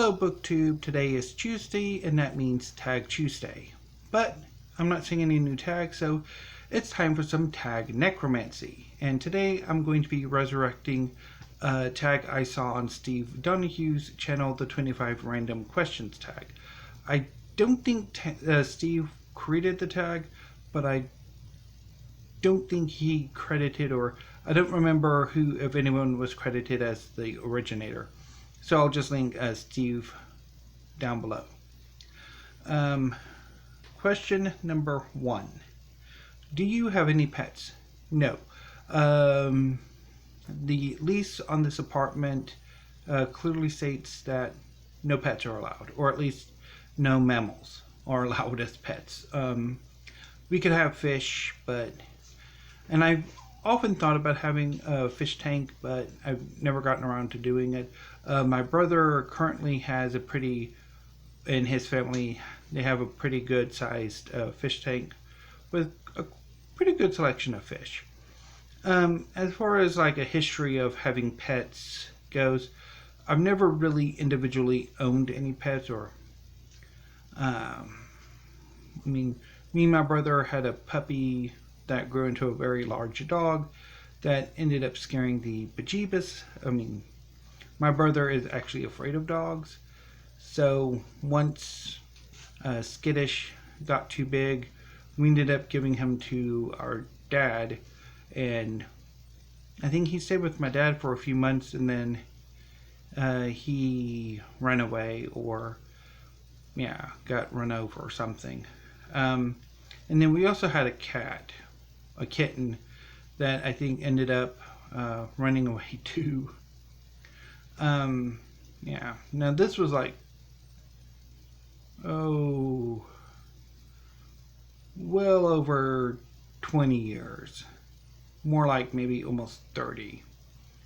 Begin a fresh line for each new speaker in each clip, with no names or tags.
Hello BookTube, today is Tuesday and that means Tag Tuesday. But I'm not seeing any new tags, so it's time for some tag necromancy. And today I'm going to be resurrecting a tag I saw on Steve Donahue's channel, the 25 Random Questions tag. I don't think Steve created the tag, but I don't think he credited, or I don't remember who, if anyone was credited as the originator. So I'll just link Steve down below. Question number 1. Do you have any pets? No. The lease on this apartment clearly states that no pets are allowed, or at least no mammals are allowed as pets. We could have fish, and I've often thought about having a fish tank, but I've never gotten around to doing it. My brother currently has in his family, they have a pretty good sized fish tank with a pretty good selection of fish. As far as like a history of having pets goes, I've never really individually owned any pets, or me and my brother had a puppy that grew into a very large dog that ended up scaring the bejeebus. My brother is actually afraid of dogs, so once Skittish got too big, we ended up giving him to our dad, and I think he stayed with my dad for a few months, and then he ran away, or got run over or something. And then we also had a kitten that I think ended up running away too. Now this was like, well over 20 years. More like maybe almost 30.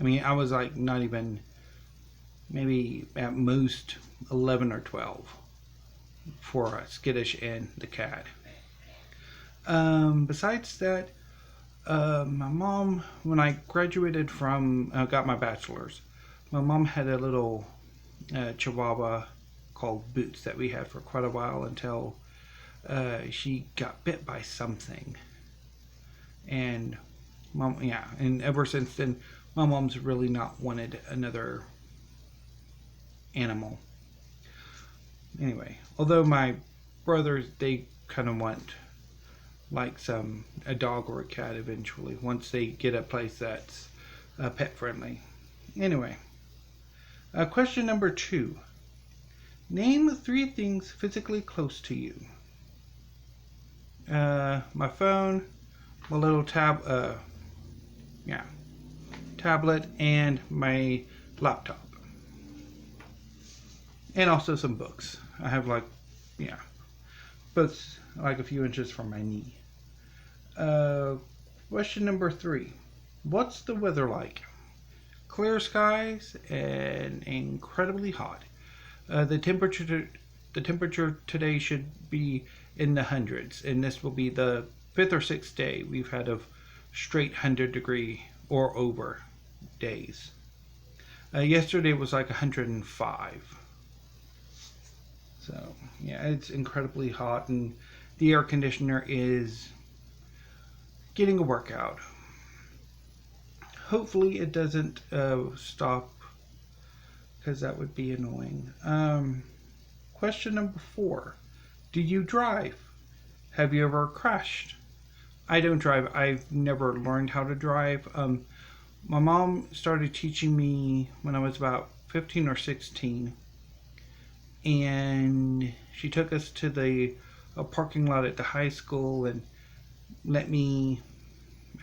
I was like not even, maybe at most 11 or 12 for Skittish and the cat. Besides that, my mom, when I graduated from, got my bachelor's, my mom had a little Chihuahua called Boots that we had for quite a while until she got bit by something. And and ever since then, my mom's really not wanted another animal. Anyway, although my brothers, they kind of want like a dog or a cat eventually, once they get a place that's pet friendly. Anyway, question number 2. Name 3 things physically close to you. My phone, my little tablet, and my laptop. And also some books. I have books like a few inches from my knee. Question number 3. What's the weather like? Clear skies and incredibly hot. The temperature today should be in the hundreds, and this will be the 5th or 6th day we've had of straight 100-degree or over days. Yesterday was like 105. So it's incredibly hot, and the air conditioner is getting a workout. Hopefully it doesn't stop, because that would be annoying. Question number 4. Do you drive? Have you ever crashed? I don't drive. I've never learned how to drive. My mom started teaching me when I was about 15 or 16. And she took us to a parking lot at the high school and let me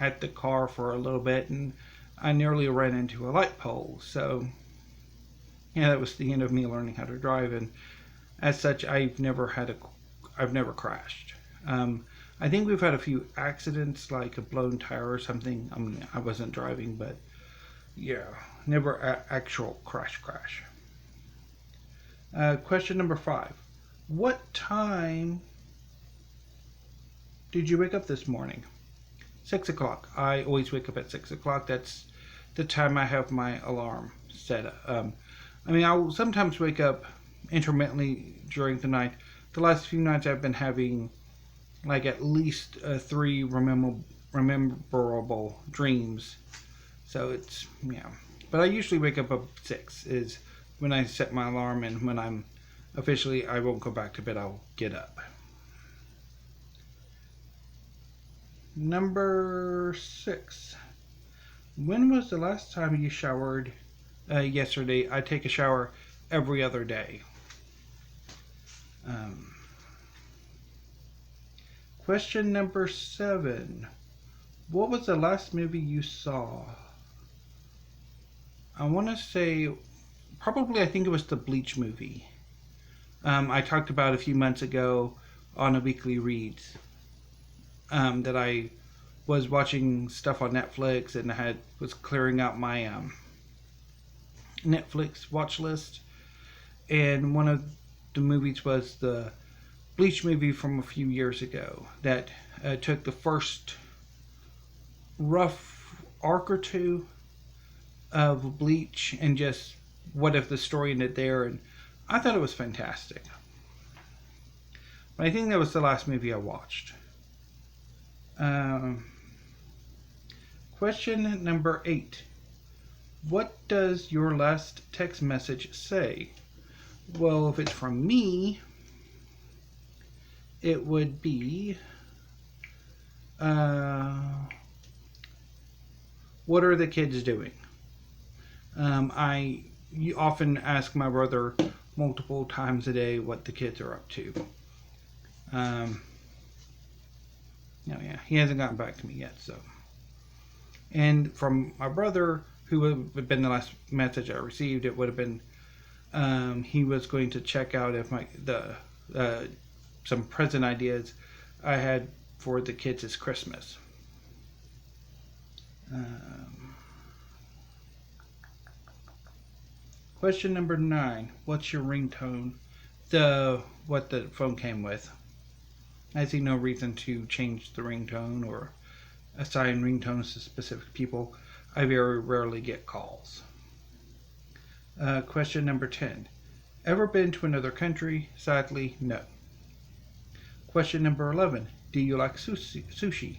at the car for a little bit, and I nearly ran into a light pole. So that was the end of me learning how to drive, and as such I've never crashed. I think we've had a few accidents, like a blown tire or something. I wasn't driving, but never actual crash. Question number 5. What time did you wake up this morning? 6 o'clock. I always wake up at 6 o'clock. That's the time I have my alarm set. I will sometimes wake up intermittently during the night. The last few nights I've been having like at least three rememberable dreams. So it's, yeah. But I usually wake up at 6 is when I set my alarm, and when I'm officially, I won't go back to bed, I'll get up. Number 6. When was the last time you showered? Yesterday. I take a shower every other day. Um, Question number 7. What was the last movie you saw? I want to say, probably, I think it was the Bleach movie. I talked about a few months ago on a weekly reads that I was watching stuff on Netflix, and was clearing out my Netflix watch list, and one of the movies was the Bleach movie from a few years ago that took the first rough arc or two of Bleach and just what if the story ended there, and I thought it was fantastic. But I think that was the last movie I watched. Question number 8. What does your last text message say? Well, if it's from me, it would be, what are the kids doing? I often ask my brother multiple times a day what the kids are up to. He hasn't gotten back to me yet, so. And from my brother, who would have been the last message I received, it would have been, he was going to check out if some present ideas I had for the kids this Christmas. Question number 9. What's your ringtone? What the phone came with. I see no reason to change the ringtone or assign ringtones to specific people. I very rarely get calls. Question number 10. Ever been to another country? Sadly, no. Question number 11. Do you like sushi?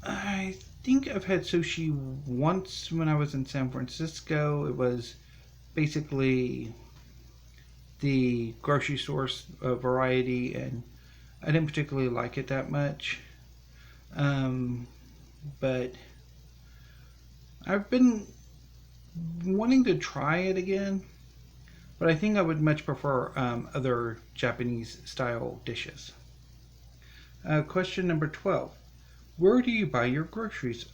I think I've had sushi once when I was in San Francisco. It was basically the grocery store variety, and I didn't particularly like it that much. But I've been wanting to try it again, but I think I would much prefer other Japanese style dishes. Question number 12. Where do you buy your groceries?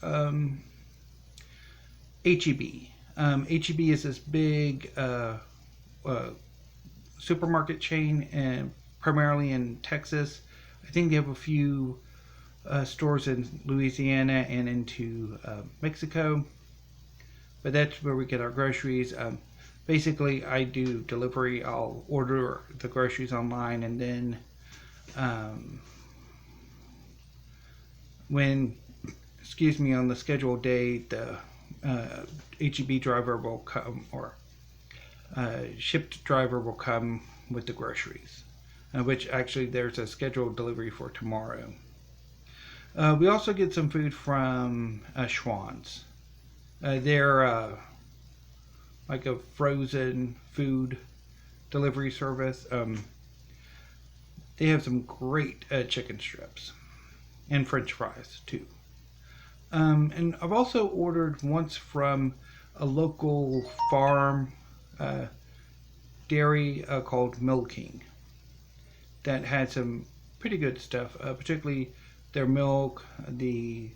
H-E-B. H-E-B is this big supermarket chain, and primarily in Texas. I think they have a few stores in Louisiana and into Mexico, but that's where we get our groceries. Basically, I do delivery. I'll order the groceries online, and then on the scheduled day, the H-E-B driver will come, or shipped driver will come with the groceries, which actually there's a scheduled delivery for tomorrow. We also get some food from Schwann's. They're like a frozen food delivery service. They have some great chicken strips and French fries too. And I've also ordered once from a local farm dairy called Milking that had some pretty good stuff, particularly their milk. The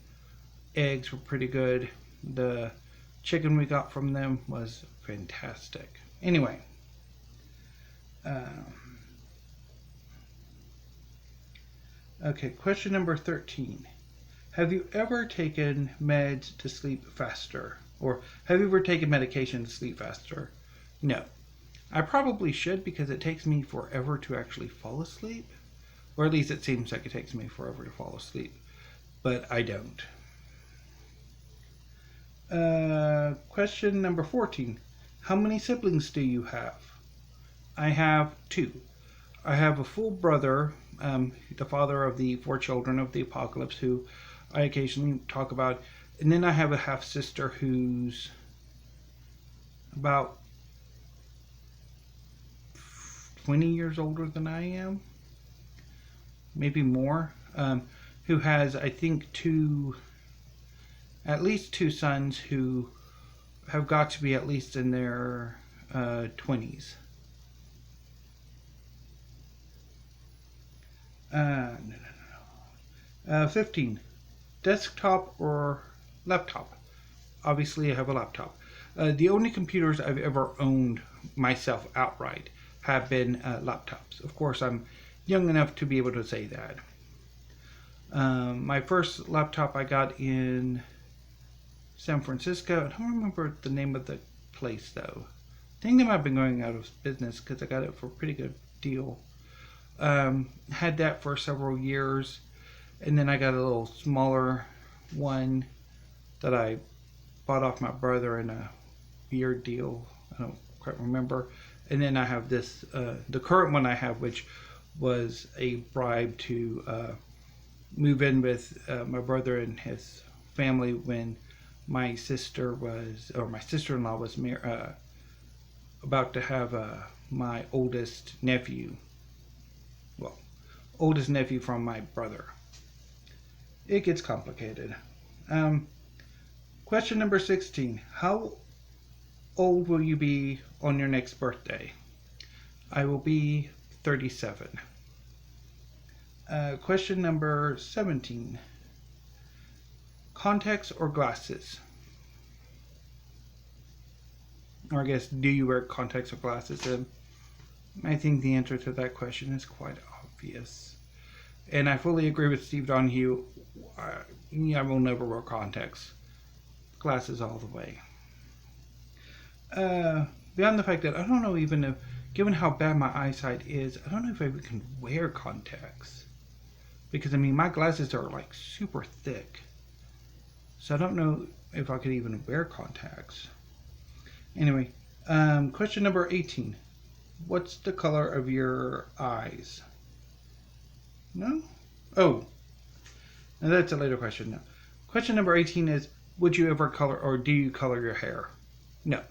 eggs were pretty good. The chicken we got from them was fantastic. Anyway, okay, question number 13. Have you ever taken meds to sleep faster? Or have you ever taken medication to sleep faster? No. I probably should, because it takes me forever to actually fall asleep. Or at least it seems like it takes me forever to fall asleep. But I don't. Question number 14. How many siblings do you have? I have two. I have a full brother, the father of the four children of the apocalypse, who I occasionally talk about. And then I have a half sister who's about 20 years older than I am, maybe more, who has, I think, at least two sons who have got to be at least in their 20s. No. 15. Desktop or laptop? Obviously, I have a laptop. The only computers I've ever owned myself outright have been laptops. Of course, I'm young enough to be able to say that. My first laptop I got in San Francisco. I don't remember the name of the place, though. I think they might have been going out of business because I got it for a pretty good deal. Had that for several years, and then I got a little smaller one that I bought off my brother in a weird deal. I don't quite remember. And then I have this, the current one I have, which was a bribe to move in with my brother and his family when my sister-in-law was about to have my oldest nephew from my brother. It gets complicated. Question number 16. How old will you be on your next birthday? I will be 37. Question number 17. Contacts or glasses? Or I guess, do you wear contacts or glasses? I think the answer to that question is quite obvious. And I fully agree with Steve Donahue. I will never wear contacts. Glasses all the way. Beyond the fact that I don't know even if, given how bad my eyesight is, I don't know if I even can wear contacts. Because, I mean, my glasses are like super thick. So I don't know if I could even wear contacts. Anyway, question number 18. What's the color of your eyes? No? Oh. Now that's a later question. No. Question number 18 is, would you ever color or do you color your hair? No.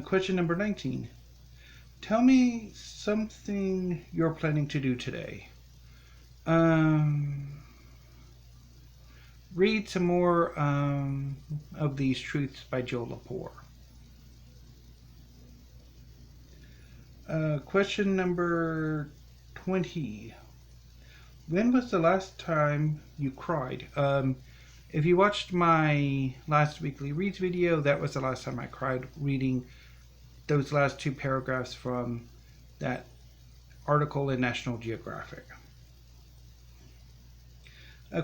Question number 19. Tell me something you're planning to do today. Read some more of These Truths by Joe Lepore. Question number 20. When was the last time you cried? If you watched my last weekly reads video, that was the last time I cried reading those last two paragraphs from that article in National Geographic.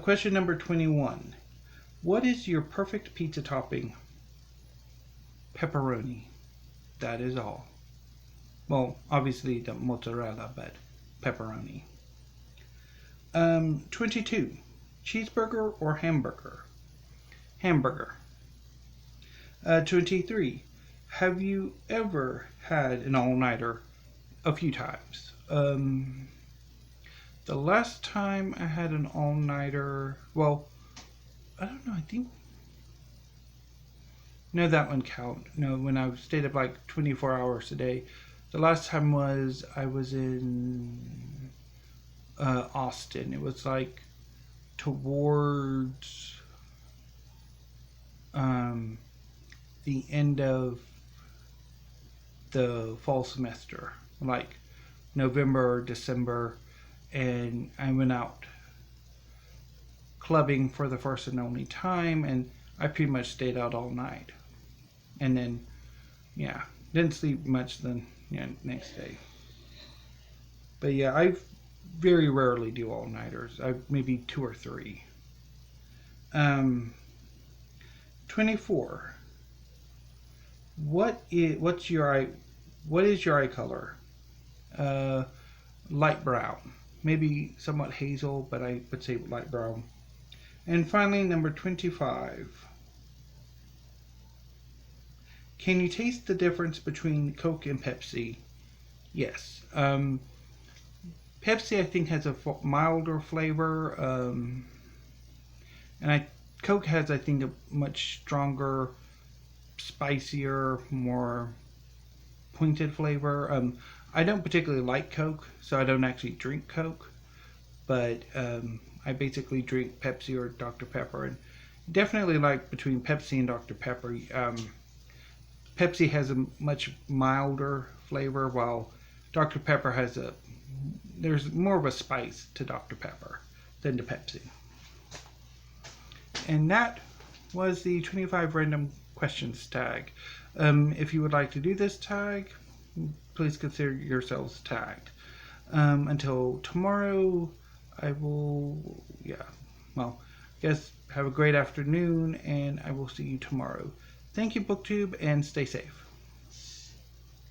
Question number 21. What is your perfect pizza topping? Pepperoni. That is all. Well, obviously the mozzarella, but pepperoni. 22. Cheeseburger or hamburger? Hamburger. 23. Have you ever had an all-nighter? A few times. The last time I had an all-nighter, well, I don't know, I think, no, that one count. No, when I stayed up like 24 hours a day. The last time I was in Austin. It was like towards the end of the fall semester, like November or December, and I went out clubbing for the first and only time, and I pretty much stayed out all night. And then, yeah, didn't sleep much the next day. But yeah, I very rarely do all-nighters. Maybe 2 or 3. 24. What is your eye color? Light brown. Maybe somewhat hazel, but I would say light brown. And finally, number 25. Can you taste the difference between Coke and Pepsi? Yes. Pepsi, I think, has a milder flavor, and Coke has, I think, a much stronger, spicier, more pointed flavor. I don't particularly like Coke, so I don't actually drink Coke, but I basically drink Pepsi or Dr. Pepper, and definitely like between Pepsi and Dr. Pepper. Pepsi has a much milder flavor, while Dr. Pepper there's more of a spice to Dr. Pepper than to Pepsi. And that was the 25 random questions tag. If you would like to do this tag, please consider yourselves tagged. Until tomorrow, I will, guess have a great afternoon, and I will see you tomorrow. Thank you, BookTube, and stay safe.